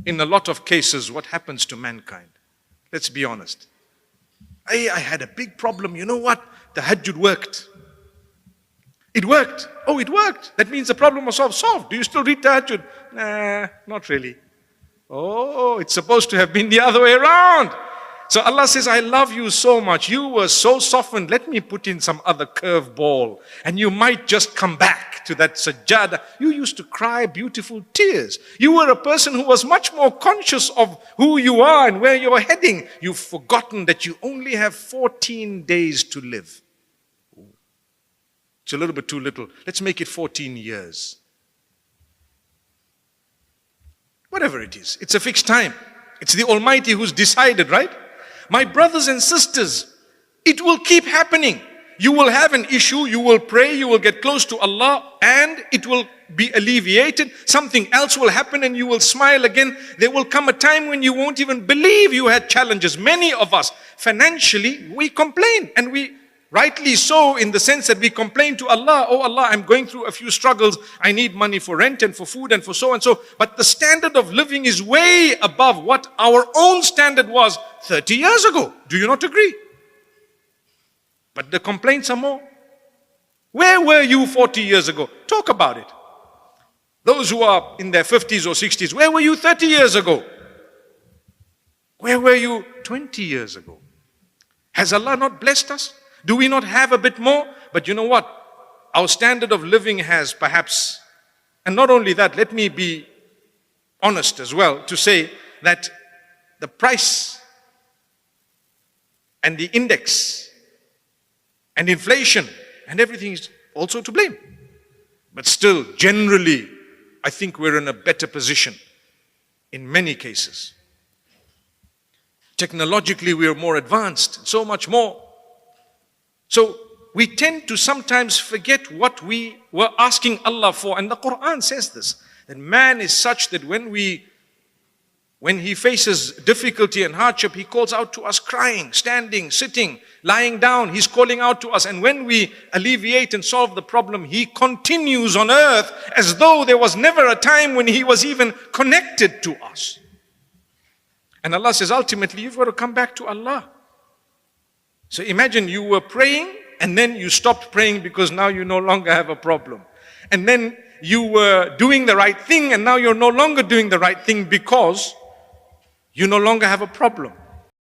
in a lot of cases, what happens to mankind? Let's be honest. I had a big problem. You know what? Tahajjud worked. It worked. Oh, it worked. That means the problem was solved. Do you still read Tahajjud? Nah, not really. Oh, it's supposed to have been the other way around. So Allah says, I love you so much. You were so softened. Let me put in some other curve ball. And you might just come back to that sajjada. You used to cry beautiful tears. You were a person who was much more conscious of who you are and where you are heading. You've forgotten that you only have 14 days to live. It's a little bit too little. Let's make it 14 years. Whatever it is, it's a fixed time. It's the Almighty who's decided, right? My brothers and sisters, it will keep happening. You will have an issue, you will pray, you will get close to Allah, and it will be alleviated. Something else will happen and you will smile again. There will come a time when you won't even believe you had challenges. Many of us, financially, we complain, and we rightly so, in the sense that we complain to Allah, oh Allah, I'm going through a few struggles. I need money for rent and for food and for so and so. But the standard of living is way above what our own standard was 30 years ago. Do you not agree? But the complaints are more. Where were you 40 years ago? Talk about it. Those who are in their 50s or 60s, where were you 30 years ago? Where were you 20 years ago? Has Allah not blessed us? Do we not have a bit more? But you know what? Our standard of living has perhaps, and not only that, let me be honest as well to say that the price and the index and inflation and everything is also to blame. But still, generally, I think we're in a better position in many cases. Technologically, we are more advanced, so much more. So we tend to sometimes forget what we were asking Allah for. And the Quran says this, that man is such that when he faces difficulty and hardship, he calls out to us crying, standing, sitting, lying down. He's calling out to us. And when we alleviate and solve the problem, he continues on earth as though there was never a time when he was even connected to us. And Allah says, ultimately, you've got to come back to Allah. So imagine you were praying and then you stopped praying because now you no longer have a problem. And then you were doing the right thing and now you're no longer doing the right thing because you no longer have a problem.